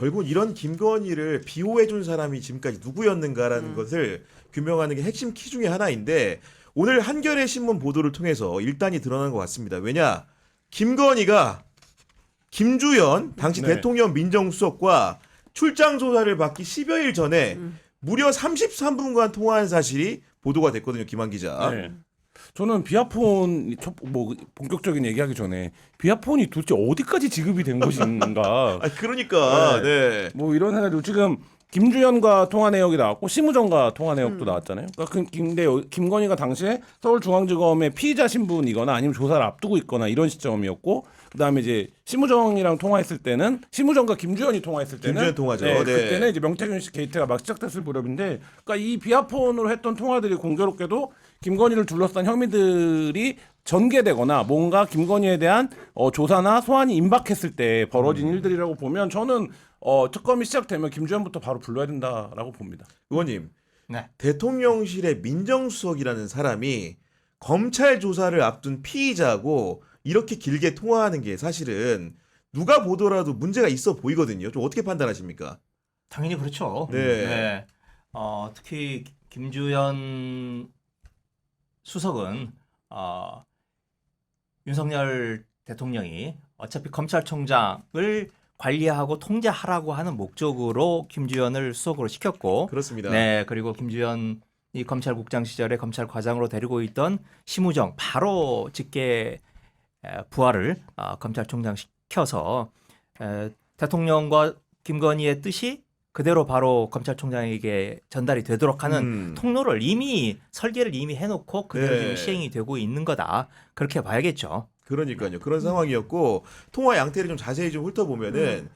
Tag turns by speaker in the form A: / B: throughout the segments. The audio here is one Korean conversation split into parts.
A: 결국 이런 김건희를 비호해준 사람이 지금까지 누구였는가라는 것을 규명하는 게 핵심 키 중에 하나인데 오늘 한겨레 신문 보도를 통해서 일단이 드러난 것 같습니다. 왜냐? 김건희가 김주연 당시
B: 네.
A: 대통령 민정수석과 출장 조사를 받기 10여일 전에 무려 33분간 통화한 사실이 보도가 됐거든요. 김한 기자.
B: 네. 저는 비아폰 뭐 본격적인 얘기하기 전에 비아폰이 도대체 어디까지 지급이 된 것인가.
A: 아 그러니까 네.
B: 뭐 이런 생각이 지금 김주현과 통화 내역이 나왔고 심우정과 통화 내역도 나왔잖아요. 그러니까 근데 김건희가 당시에 서울중앙지검의 피의자 신분이거나 아니면 조사를 앞두고 있거나 이런 시점이었고 그다음에 이제 심우정이랑 통화했을 때는 심우정과 김주현이 통화했을 때는
A: 김주현 통화죠.
B: 네,
A: 네.
B: 그때는 이제 명태균 씨 게이트가 막 시작됐을 무렵인데 그러니까 이 비아폰으로 했던 통화들이 공교롭게도 김건희를 둘러싼 혐의들이 전개되거나 뭔가 김건희에 대한 조사나 소환이 임박했을 때 벌어진 일들이라고 보면 저는 특검이 시작되면 김주현부터 바로 불러야 된다라고 봅니다.
A: 의원님,
C: 네.
A: 대통령실의 민정수석이라는 사람이 검찰 조사를 앞둔 피의자하고 이렇게 길게 통화하는 게 사실은 누가 보더라도 문제가 있어 보이거든요. 좀 어떻게 판단하십니까?
C: 당연히 그렇죠.
A: 네.
C: 특히 김주현 수석은 윤석열 대통령이 어차피 검찰총장을 관리하고 통제하라고 하는 목적으로 김주현을 수석으로 시켰고,
A: 그렇습니다.
C: 네, 그리고 김주현이 검찰국장 시절에 검찰과장으로 데리고 있던 심우정 바로 직계 부하를 검찰총장 시켜서 대통령과 김건희의 뜻이 그대로 바로 검찰총장에게 전달이 되도록 하는 통로를 이미 설계를 이미 해놓고 그대로
A: 네.
C: 지금 시행이 되고 있는 거다. 그렇게 봐야겠죠.
A: 그러니까요. 그런 상황이었고 통화 양태를 좀 자세히 좀 훑어보면은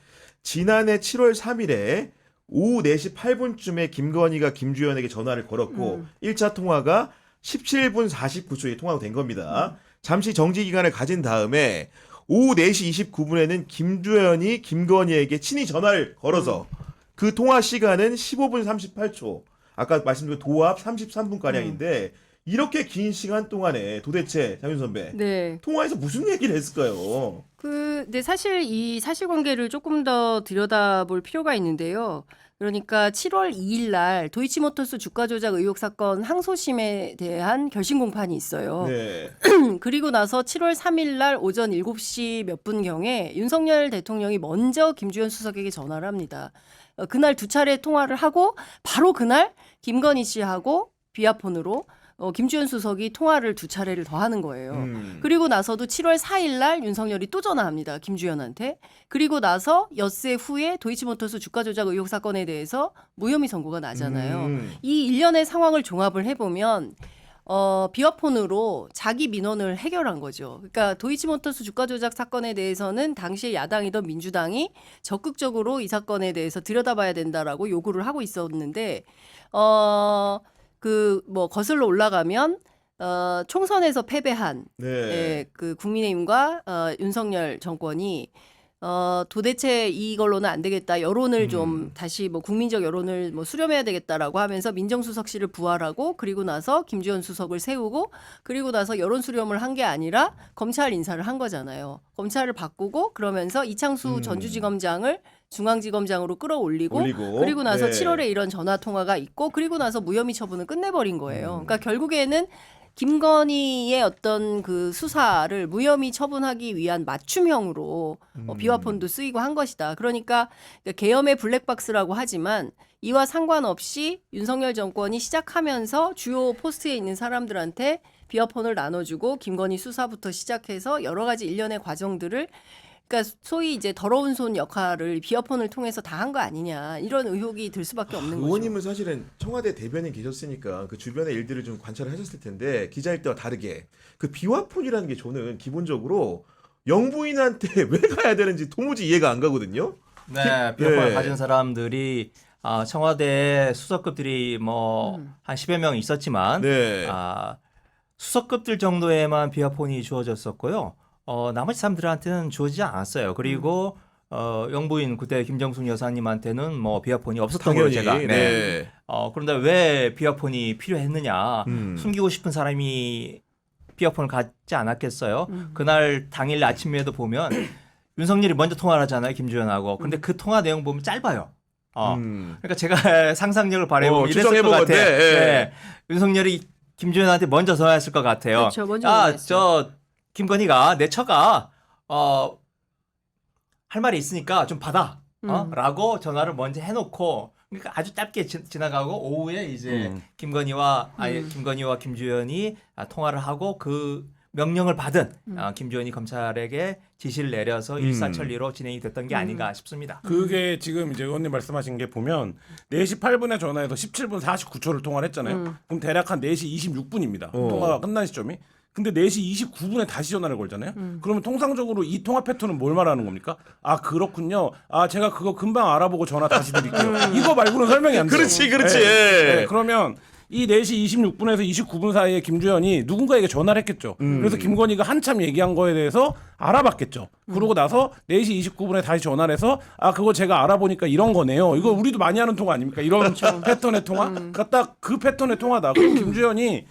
A: 지난해 7월 3일에 오후 4시 8분쯤에 김건희가 김주현에게 전화를 걸었고 1차 통화가 17분 49초에 통화가 된 겁니다. 잠시 정지 기간을 가진 다음에 오후 4시 29분에는 김주현이 김건희에게 친히 전화를 걸어서 그 통화 시간은 15분 38초. 아까 말씀드린 도합 33분가량인데 이렇게 긴 시간 동안에 도대체 장윤 선배
D: 네.
A: 통화에서 무슨 얘기를 했을까요?
D: 근데 사실 이 사실관계를 조금 더 들여다볼 필요가 있는데요. 그러니까 7월 2일 날 도이치모터스 주가 조작 의혹 사건 항소심에 대한 결심 공판이 있어요.
A: 네.
D: 그리고 나서 7월 3일 날 오전 7시 몇 분경에 윤석열 대통령이 먼저 김주현 수석에게 전화를 합니다. 그날 두 차례 통화를 하고 바로 그날 김건희 씨하고 비아폰으로 김주현 수석이 통화를 두 차례를 더 하는 거예요. 그리고 나서도 7월 4일 날 윤석열이 또 전화합니다. 김주현한테. 그리고 나서 엿새 후에 도이치모터스 주가 조작 의혹 사건에 대해서 무혐의 선고가 나잖아요. 이 일련의 상황을 종합을 해보면 비어폰으로 자기 민원을 해결한 거죠. 그러니까 도이치모터스 주가 조작 사건에 대해서는 당시에 야당이던 민주당이 적극적으로 이 사건에 대해서 들여다봐야 된다라고 요구를 하고 있었는데 뭐 거슬러 올라가면 총선에서 패배한
A: 네.
D: 그 국민의힘과 윤석열 정권이 도대체 이걸로는 안 되겠다. 여론을 좀 다시 뭐 국민적 여론을 뭐 수렴해야 되겠다라고 하면서 민정수석실을 부활하고 그리고 나서 김주현 수석을 세우고 그리고 나서 여론 수렴을 한 게 아니라 검찰 인사를 한 거잖아요. 검찰을 바꾸고 그러면서 이창수 전주지검장을 중앙지검장으로 끌어올리고 그리고 나서
A: 네.
D: 7월에 이런 전화 통화가 있고 그리고 나서 무혐의 처분을 끝내버린 거예요. 그러니까 결국에는 김건희의 어떤 그 수사를 무혐의 처분하기 위한 맞춤형으로 비화폰도 쓰이고 한 것이다. 그러니까 계엄의 블랙박스라고 하지만 이와 상관없이 윤석열 정권이 시작하면서 주요 포스트에 있는 사람들한테 비화폰을 나눠주고 김건희 수사부터 시작해서 여러 가지 일련의 과정들을 그러니까 소위 이제 더러운 손 역할을 비어폰을 통해서 다 한 거 아니냐 이런 의혹이 들 수밖에 없는 거죠.
A: 의원님은 사실은 청와대 대변인 계셨으니까 그 주변의 일들을 좀 관찰을 하셨을 텐데 기자일 때와 다르게 그 비화폰이라는 게 저는 기본적으로 영부인한테 왜 가야 되는지 도무지 이해가 안 가거든요.
C: 네, 비어폰을 가진 사람들이 청와대 수석급들이 뭐 한 10여 명 있었지만
A: 네.
C: 수석급들 정도에만 비어폰이 주어졌었고요. 나머지 사람들한테는 주어지지 않았어요. 그리고 영부인 그때 김정숙 여사님한테는 뭐 비어폰이 없었던 걸로 제가.
A: 네.
C: 그런데 왜 비어폰이 필요했느냐? 숨기고 싶은 사람이 비어폰을 갖지 않았겠어요? 그날 당일 아침에도 보면 윤석열이 먼저 통화를 하잖아요, 김주현하고. 근데 그 통화 내용 보면 짧아요. 그러니까 제가 상상력을 발휘해보면 이랬을 것
A: 추정해보건데,
C: 같아요.
A: 예.
C: 네. 윤석열이 김주현한테 먼저 전화했을 것 같아요.
D: 그렇죠. 먼저
C: 아,
D: 전화했어요.
C: 저 김건희가 내 처가 할 말이 있으니까 좀 받아. 라고 전화를 먼저 해놓고 그러니까 아주 짧게 지나가고 오후에 이제 김건희와 김주현이 통화를 하고 그 명령을 받은 김주현이 검찰에게 지시를 내려서 일사천리로 진행이 됐던 게 아닌가 싶습니다.
B: 그게 지금 이제 의원님 말씀하신 게 보면 4시 8분에 전화해서 17분 49초를 통화를 했잖아요. 그럼 대략 한 4시 26분입니다. 통화가 끝난 시점이. 근데 4시 29분에 다시 전화를 걸잖아요. 그러면 통상적으로 이 통화 패턴은 뭘 말하는 겁니까? 아 그렇군요. 아 제가 그거 금방 알아보고 전화 다시 드릴게요. 이거 말고는 설명이 안 돼요.
A: 그렇지.
B: 네, 그러면 이 4시 26분에서 29분 사이에 김주현이 누군가에게 전화를 했겠죠. 그래서 김건희가 한참 얘기한 거에 대해서 알아봤겠죠. 그러고 나서 4시 29분에 다시 전화를 해서 아 그거 제가 알아보니까 이런 거네요. 이거 우리도 많이 하는 통화 아닙니까? 이런 패턴의 통화? 그러니까 딱 그 패턴의 통화다. 그럼 김주현이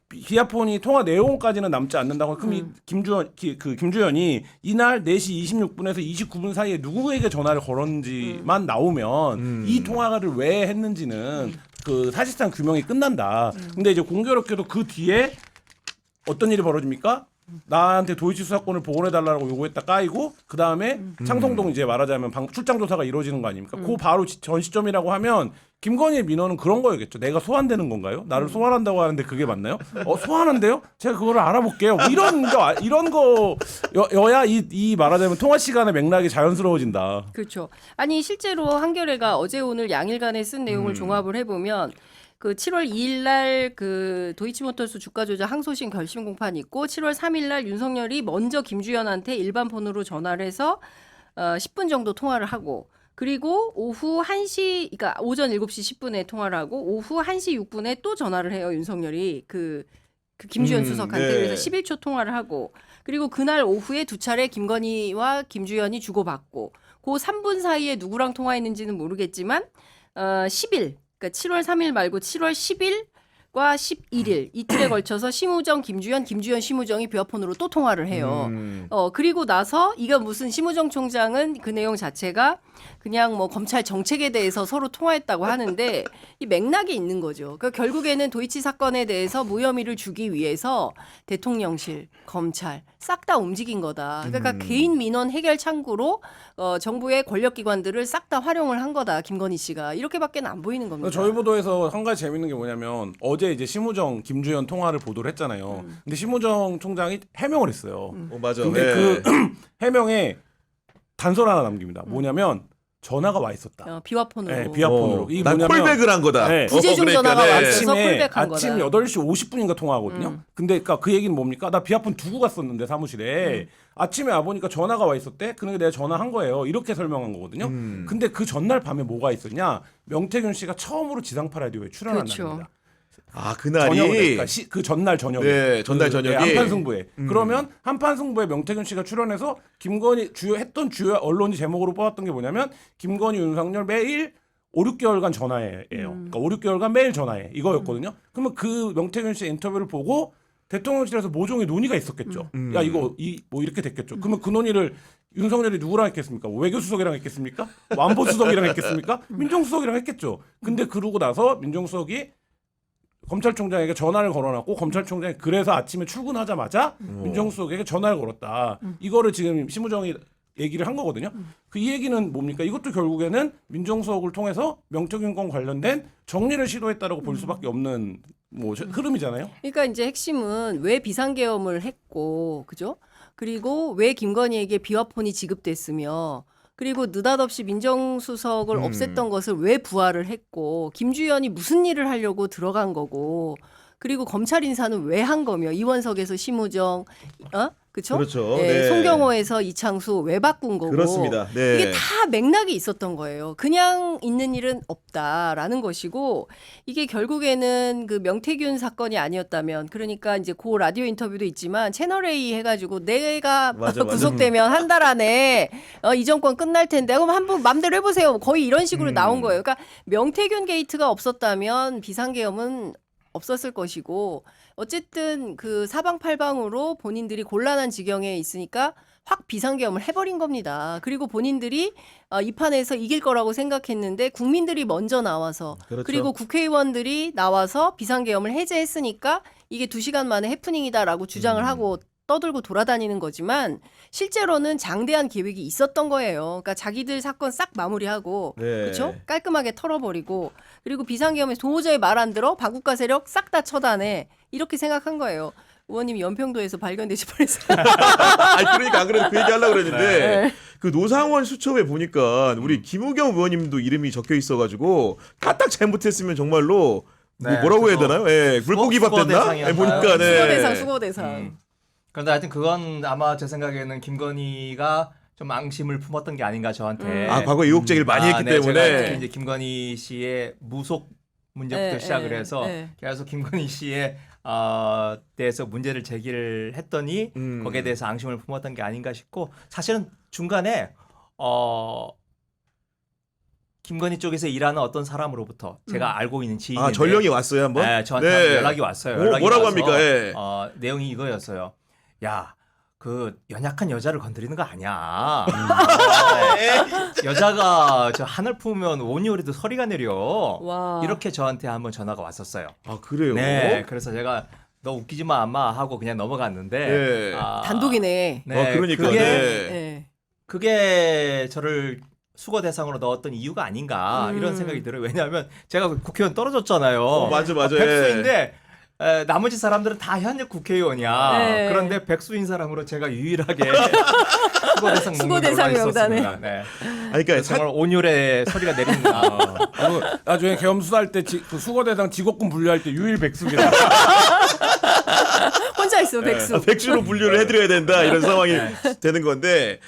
B: 비아폰이 통화 내용까지는 남지 않는다고. 그럼 김주현이 이날 4시 26분에서 29분 사이에 누구에게 전화를 걸었는지만 나오면 이 통화를 왜 했는지는 그 사실상 규명이 끝난다. 근데 이제 공교롭게도 그 뒤에 어떤 일이 벌어집니까? 나한테 도이치 수사권을 복원해달라고 요구했다 까이고 그 다음에 창성동 이제 말하자면 출장 조사가 이루어지는 거 아닙니까? 그 바로 전 시점이라고 하면 김건희의 민원은 그런 거였겠죠. 내가 소환되는 건가요? 나를 소환한다고 하는데 그게 맞나요? 소환한대요? 제가 그거를 알아볼게요. 뭐 이런 거여야 이 말하자면 통화 시간의 맥락이 자연스러워진다.
D: 그렇죠. 아니 실제로 한겨레가 어제 오늘 양일간에 쓴 내용을 종합을 해보면 그 7월 2일 날 그 도이치모터스 주가 조작 항소심 결심 공판이 있고 7월 3일 날 윤석열이 먼저 김주현한테 일반 폰으로 전화를 해서 10분 정도 통화를 하고 그리고 오후 1시 그러니까 오전 7시 10분에 통화를 하고 오후 1시 6분에 또 전화를 해요. 윤석열이 그 김주현 수석한테.
A: 네.
D: 그래서 11초 통화를 하고 그리고 그날 오후에 두 차례 김건희와 김주현이 주고받고 그 3분 사이에 누구랑 통화했는지는 모르겠지만 10일 그러니까 7월 3일 말고 7월 10일과 11일 이틀에 걸쳐서 심우정, 김주현 심우정이 비화폰으로 또 통화를 해요. 그리고 나서 이거 무슨 심우정 총장은 그 내용 자체가 그냥 뭐 검찰 정책에 대해서 서로 통화했다고 하는데 이 맥락이 있는 거죠. 그러니까 결국에는 도이치 사건에 대해서 무혐의를 주기 위해서 대통령실, 검찰 싹 다 움직인 거다. 그러니까 개인 민원 해결 창구로 정부의 권력기관들을 싹 다 활용을 한 거다. 김건희 씨가 이렇게밖에 안 보이는 겁니다.
B: 저희 보도에서 한 가지 재밌는 게 뭐냐면 어제 이제 심우정, 김주현 통화를 보도를 했잖아요. 근데 심우정 총장이 해명을 했어요.
A: 맞아.
B: 근데 그 해명에 단서를 하나 남깁니다. 뭐냐면 전화가 와 있었다.
D: 비화폰으로.
B: 네, 비화폰으로. 이게
A: 난
B: 뭐냐면
A: 콜백을 한 거다.
B: 네.
D: 부재중 전화가
A: 네.
D: 왔어서 콜백한
B: 아침
D: 거다.
B: 8시 50분인가 통화하거든요. 근데 그러니까 그 얘기는 뭡니까? 나 비아폰 두고 갔었는데 사무실에 아침에 와보니까 전화가 와 있었대. 그러니까 내가 전화한 거예요. 이렇게 설명한 거거든요. 근데 그 전날 밤에 뭐가 있었냐? 명태균 씨가 처음으로 지상파 라디오에 출연한
D: 그렇죠.
B: 날입니다.
A: 아
B: 저녁에,
A: 그날이
B: 그러니까 그 전날 저녁에.
A: 네, 전날 저녁에.
B: 한판 승부에. 그러면 한판 승부에 명태균 씨가 출연해서 김건희 주요 언론이 제목으로 뽑았던 게 뭐냐면 김건희 윤석열 매일 5, 6개월간 전화해요. 그러니까 5, 6개월간 매일 전화해. 이거였거든요. 그러면 그 명태균 씨 인터뷰를 보고 대통령실에서 모종의 논의가 있었겠죠. 야 이거 뭐 이렇게 됐겠죠. 그러면 그 논의를 윤석열이 누구랑 했겠습니까? 외교수석이랑 했겠습니까? 안보수석이랑 했겠습니까? 민정수석이랑 했겠죠. 근데 그러고 나서 민정수석이 검찰총장에게 전화를 걸어놨고 검찰총장이 그래서 아침에 출근하자마자 민정수석에게 전화를 걸었다. 이거를 지금 심우정이 얘기를 한 거거든요. 그 이 얘기는 뭡니까? 이것도 결국에는 민정수석을 통해서 명태균건 관련된 정리를 시도했다라고 볼 수밖에 없는 뭐 흐름이잖아요.
D: 그러니까 이제 핵심은 왜 비상계엄을 했고, 그죠? 그리고 왜 김건희에게 비화폰이 지급됐으며, 그리고 느닷없이 민정수석을 없앴던 것을 왜 부활을 했고, 김주현이 무슨 일을 하려고 들어간 거고, 그리고 검찰 인사는 왜 한 거며, 이원석에서 심우정, 그쵸?
A: 그렇죠.
D: 예,
A: 네.
D: 송경호에서 이창수 왜 바꾼 거고.
A: 그렇습니다. 네.
D: 이게 다 맥락이 있었던 거예요. 그냥 있는 일은 없다라는 것이고, 이게 결국에는 그 명태균 사건이 아니었다면, 그러니까 이제 그 라디오 인터뷰도 있지만 채널A 해가지고 내가
A: 맞아.
D: 구속되면 한 달 안에 이 정권 끝날 텐데, 그럼 한번 맘대로 해보세요. 거의 이런 식으로 나온 거예요. 그러니까 명태균 게이트가 없었다면 비상계엄은 없었을 것이고, 어쨌든 그 사방팔방으로 본인들이 곤란한 지경에 있으니까 확 비상계엄을 해버린 겁니다. 그리고 본인들이 이 판에서 이길 거라고 생각했는데 국민들이 먼저 나와서
A: 그렇죠.
D: 그리고 국회의원들이 나와서 비상계엄을 해제했으니까 이게 2시간 만에 해프닝이다라고 주장을 하고 떠들고 돌아다니는 거지만 실제로는 장대한 계획이 있었던 거예요. 그러니까 자기들 사건 싹 마무리하고
A: 네.
D: 그렇죠? 깔끔하게 털어버리고 그리고 비상계엄에 도저히 말 안 들어 바국가 세력 싹 다 처단해 이렇게 생각한 거예요. 의원님이 연평도에서 발견되지 뻔했어요.
A: 아니 그러니까 안 그래도 그 얘기 하려고 그랬는데
D: 네.
A: 그 노상원 수첩에 보니까 우리 김우겸 의원님도 이름이 적혀 있어가지고 까딱 잘못했으면 정말로
C: 네,
A: 뭐라고 해야
C: 그거
A: 되나요? 예, 불고기밥
C: 수거
A: 됐나?
C: 대상이었나요?
A: 예, 보니까 네.
D: 수고대상 수고대상.
C: 그런데 하여튼 그건 아마 제 생각에는 김건희가 좀 앙심을 품었던 게 아닌가 저한테.
A: 아 과거 의혹 제기를 많이 했기
C: 네, 제가 특히
A: 때문에
C: 이제 김건희 씨의 무속 문제부터
D: 네,
C: 시작을
D: 네,
C: 해서
D: 네.
C: 계속 김건희 씨에 대해서 문제를 제기를 했더니 거기에 대해서 앙심을 품었던 게 아닌가 싶고 사실은 중간에 김건희 쪽에서 일하는 어떤 사람으로부터 제가 알고 있는 지인인데
A: 전령이 왔어요 한번.
C: 네, 저한테
A: 네.
C: 연락이 왔어요.
A: 오,
C: 연락이
A: 뭐라고
C: 와서,
A: 합니까? 예.
C: 내용이 이거였어요. 야, 그 연약한 여자를 건드리는 거 아니야. 여자가 저 하늘 품으면 온이오리도 서리가 내려.
D: 와.
C: 이렇게 저한테 한번 전화가 왔었어요.
A: 아 그래요?
C: 네, 그래서 제가 너 웃기지 마, 아마 하고 그냥 넘어갔는데.
A: 네.
D: 단독이네.
C: 네,
A: 그러니까.
C: 그게,
A: 네.
D: 네.
C: 그게 저를 수거 대상으로 넣었던 이유가 아닌가 이런 생각이 들어요. 왜냐하면 제가 국회의원 떨어졌잖아요.
A: 맞아.
C: 백수인데 나머지 사람들은 다 현역 국회의원이야.
D: 네.
C: 그런데 백수인 사람으로 제가 유일하게 수거 대상
D: 수거
C: 목록에
D: 대상
C: 올라있었습니다.
D: 명단에.
C: 네.
A: 아니 그러니까
C: 정말 온율의 소리가 내린다.
B: 나중에 계엄 수사할 때 그 수거대상 직업군 분류할 때 유일 백수입니다.
D: 혼자 있어 백수.
A: 백수로 분류를 해드려야 된다 이런 상황이 되는 건데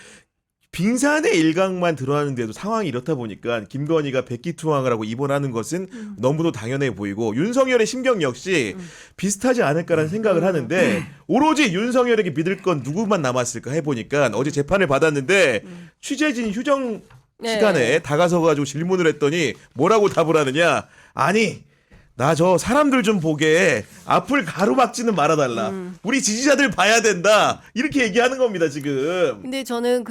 A: 빙산의 일각만 드러나는데도 상황이 이렇다 보니까 김건희가 백기투항을 하고 입원하는 것은 너무도 당연해 보이고 윤석열의 심경 역시 비슷하지 않을까라는 생각을 하는데 오로지 윤석열에게 믿을 건 누구만 남았을까 해보니까 어제 재판을 받았는데 취재진 휴정
D: 네.
A: 시간에 다가서가지고 질문을 했더니 뭐라고 답을 하느냐 아니 나 저 사람들 좀 보게 앞을 가로막지는 말아달라. 우리 지지자들 봐야 된다. 이렇게 얘기하는 겁니다 지금.
D: 근데 저는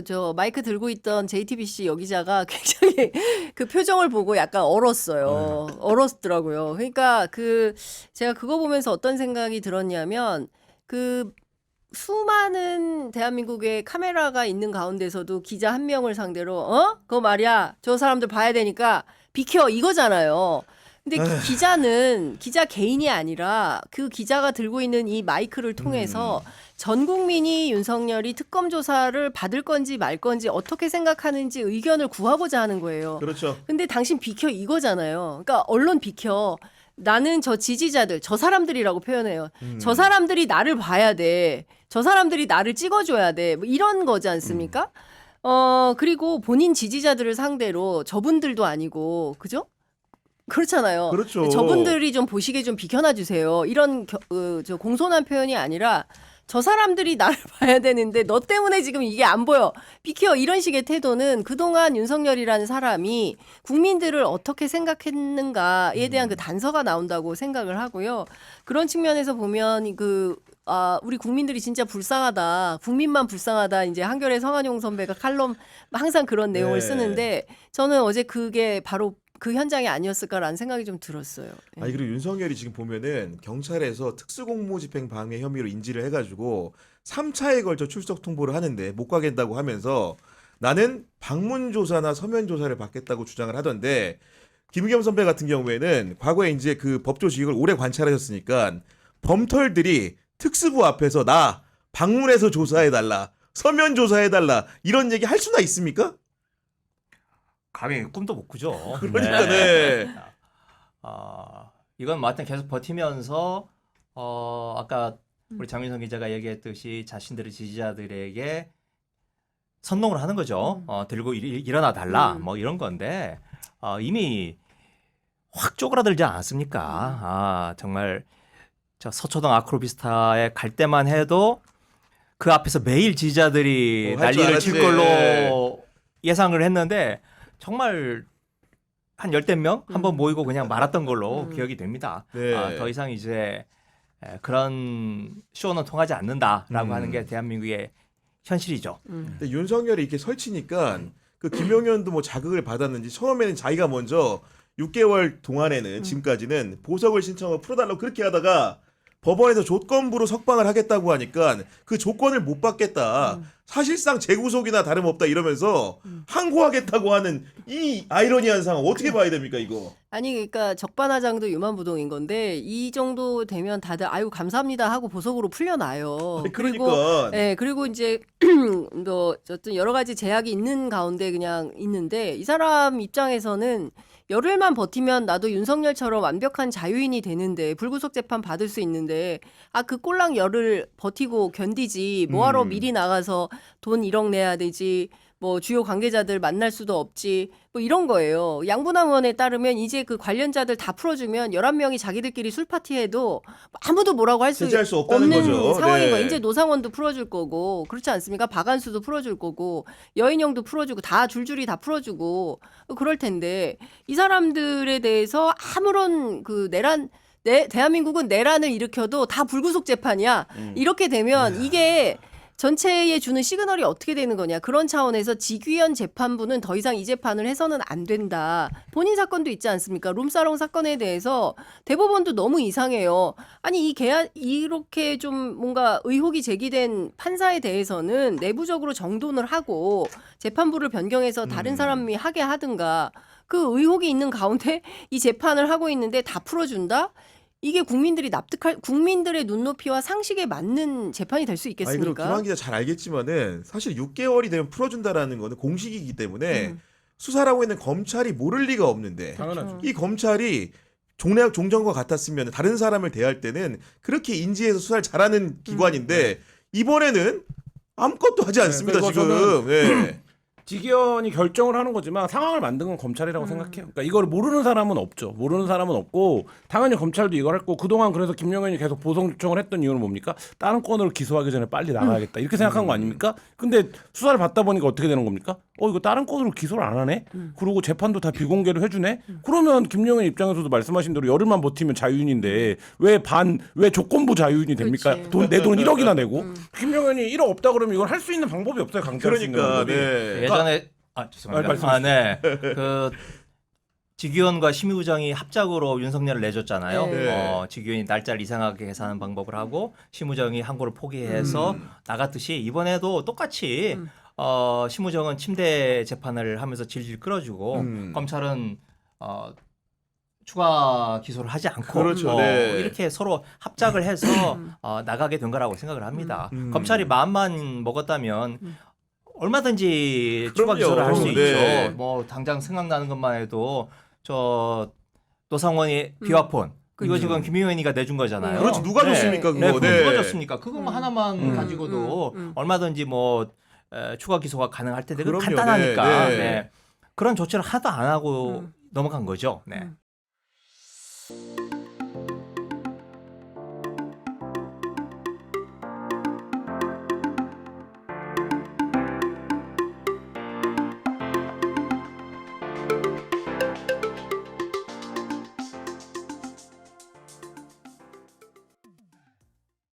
D: 저 마이크 들고 있던 JTBC 여기자가 굉장히 그 표정을 보고 약간 얼었어요. 얼었더라고요. 그러니까 제가 그거 보면서 어떤 생각이 들었냐면 수많은 대한민국의 카메라가 있는 가운데서도 기자 한 명을 상대로 그거 말이야 저 사람들 봐야 되니까 비켜 이거잖아요. 근데 기자 개인이 아니라 그 기자가 들고 있는 이 마이크를 통해서 전 국민이 윤석열이 특검 조사를 받을 건지 말 건지 어떻게 생각하는지 의견을 구하고자 하는 거예요.
A: 그렇죠.
D: 근데 당신 비켜 이거잖아요. 그러니까 언론 비켜. 나는 저 지지자들, 저 사람들이라고 표현해요. 저 사람들이 나를 봐야 돼. 저 사람들이 나를 찍어줘야 돼. 뭐 이런 거지 않습니까? 그리고 본인 지지자들을 상대로 저분들도 아니고, 그죠? 그렇잖아요.
A: 그렇죠.
D: 저분들이 좀 보시게 좀 비켜놔 주세요. 이런 저 공손한 표현이 아니라 저 사람들이 나를 봐야 되는데 너 때문에 지금 이게 안 보여. 비켜. 이런 식의 태도는 그동안 윤석열이라는 사람이 국민들을 어떻게 생각했는가에 대한 그 단서가 나온다고 생각을 하고요. 그런 측면에서 보면 우리 국민들이 진짜 불쌍하다. 국민만 불쌍하다. 이제 한겨레 성한용 선배가 칼럼 항상 그런 내용을
A: 네.
D: 쓰는데 저는 어제 그게 바로 그 현장이 아니었을까라는 생각이 좀 들었어요. 예.
A: 아니 그리고 윤석열이 지금 보면은 경찰에서 특수공무집행 방해 혐의로 인지를 해가지고 3차에 걸쳐 출석 통보를 하는데 못 가겠다고 하면서 나는 방문 조사나 서면 조사를 받겠다고 주장을 하던데 김우겸 선배 같은 경우에는 과거에 이제 그 법조직을 오래 관찰하셨으니까 범털들이 특수부 앞에서 나 방문해서 조사해달라 서면 조사해달라 이런 얘기 할 수나 있습니까?
C: 감히 꿈도 못 꾸죠.
A: 그러니까 네.
C: 이건 뭐 하여튼 계속 버티면서 아까 우리 장윤성 기자가 얘기했듯이 자신들의 지지자들에게 선동을 하는 거죠. 들고 일어나 달라 뭐 이런 건데 이미 확 쪼그라들지 않았습니까? 정말 저 서초동 아크로비스타에 갈 때만 해도 그 앞에서 매일 지지자들이
A: 할줄
C: 난리를 칠
A: 알았지.
C: 걸로 예상을 했는데 정말 한 10대 명 한번 모이고 그냥 말았던 걸로 기억이 됩니다.
A: 네.
C: 더 이상 이제 그런 쇼는 통하지 않는다라고 하는 게 대한민국의 현실이죠.
A: 근데 윤석열이 이렇게 설치니까 그 김용현도 뭐 자극을 받았는지 처음에는 자기가 먼저 6개월 동안에는 지금까지는 보석을 신청하고 풀어달라고 그렇게 하다가 법원에서 조건부로 석방을 하겠다고 하니까 그 조건을 못 받겠다. 사실상 재구속이나 다름없다 이러면서 항고하겠다고 하는 이 아이러니한 상황 어떻게 봐야 됩니까 이거?
D: 아니 그러니까 적반하장도 유만부동인 건데 이 정도 되면 다들 아유 감사합니다 하고 보석으로 풀려나요.
A: 그러니까.
D: 그리고 이제 뭐 어떤 여러 가지 제약이 있는 가운데 그냥 있는데 이 사람 입장에서는 열흘만 버티면 나도 윤석열처럼 완벽한 자유인이 되는데 불구속 재판 받을 수 있는데 그 꼴랑 열흘 버티고 견디지 뭐하러 미리 나가서 돈 1억 내야 되지 뭐 주요 관계자들 만날 수도 없지 뭐 이런 거예요. 양분남 의원에 따르면 이제 그 관련자들 다 풀어주면 11명이 자기들끼리 술 파티해도 아무도 뭐라고 할 수
A: 제재할 수 없다는
D: 없는
A: 거죠.
D: 상황인
A: 네.
D: 거예요. 이제 노상원도 풀어줄 거고 그렇지 않습니까? 박한수도 풀어줄 거고 여인영도 풀어주고 다 줄줄이 다 풀어주고 그럴 텐데 이 사람들에 대해서 아무런 그 대한민국은 내란을 일으켜도 다 불구속 재판이야. 이렇게 되면 이게 전체에 주는 시그널이 어떻게 되는 거냐. 그런 차원에서 직위원 재판부는 더 이상 이 재판을 해서는 안 된다. 본인 사건도 있지 않습니까? 룸사롱 사건에 대해서 대법원도 너무 이상해요. 아니 이렇게 좀 뭔가 의혹이 제기된 판사에 대해서는 내부적으로 정돈을 하고 재판부를 변경해서 다른 사람이 하게 하든가 그 의혹이 있는 가운데 이 재판을 하고 있는데 다 풀어준다? 이게 국민들의 눈높이와 상식에 맞는 재판이 될 수
A: 아니 그리고
D: 있겠습니까?
A: 김한 기자 잘 알겠지만은 사실 6개월이 되면 풀어준다라는 거는 공식이기 때문에 수사라고 있는 검찰이 모를 리가 없는데
B: 당연하죠.
A: 이 검찰이 종전과 같았으면 다른 사람을 대할 때는 그렇게 인지해서 수사를 잘하는 기관인데 이번에는 아무것도 하지 않습니다
B: 그리고
A: 지금. 네.
B: 직위원이 결정을 하는 거지만 상황을 만든 건 검찰이라고 생각해요. 그러니까 이걸 모르는 사람은 없죠. 모르는 사람은 없고 당연히 검찰도 이걸 했고 그동안 그래서 김용현이 계속 보석 요청을 했던 이유는 뭡니까? 다른 건으로 기소하기 전에 빨리 나가야겠다. 이렇게 생각한 거 아닙니까? 근데 수사를 받다 보니까 어떻게 되는 겁니까? 이거 다른 건으로 기소를 안 하네? 그리고 재판도 다 비공개로 해주네? 그러면 김용현 입장에서도 말씀하신 대로 열흘만 버티면 자유인인데 왜 조건부 자유인이 됩니까?
D: 그렇지.
B: 내 돈 1억이나 내고 김용현이 1억 없다 그러면 이걸 할 수 있는 방법이 없어요. 강제할 수 있는
A: 그러니까
B: 방법이.
A: 네.
C: 예전에 죄송합니다.
B: 말씀하세요.
C: 네. 그 직위원과 심의부장이 합작으로 윤석열을 내줬잖아요.
D: 네.
C: 직위원이 날짜를 이상하게 계산하는 방법을 하고 심의부장이 항고를 포기해서 나갔듯이 이번에도 똑같이 심의부장은 침대 재판을 하면서 질질 끌어주고 검찰은 추가 기소를 하지 않고
A: 그렇죠. 네.
C: 이렇게 서로 합작을 해서 나가게 된 거라고 생각을 합니다. 검찰이 마음만 먹었다면 얼마든지 추가
A: 그럼요.
C: 기소를 할 수
A: 네.
C: 있죠. 뭐 당장 생각나는 것만 해도 저 노상원의 비화폰 이거 지금 김용현이가 내준 거잖아요.
A: 그렇지, 누가 줬습니까, 그거?
C: 그거
A: 네.
C: 누가 줬습니까? 그것만 하나만 가지고도 얼마든지 뭐 추가 기소가 가능할 텐데 그건
A: 그럼요.
C: 간단하니까
A: 네, 네.
C: 네. 그런 조치를 하나도 안 하고 넘어간 거죠. 네.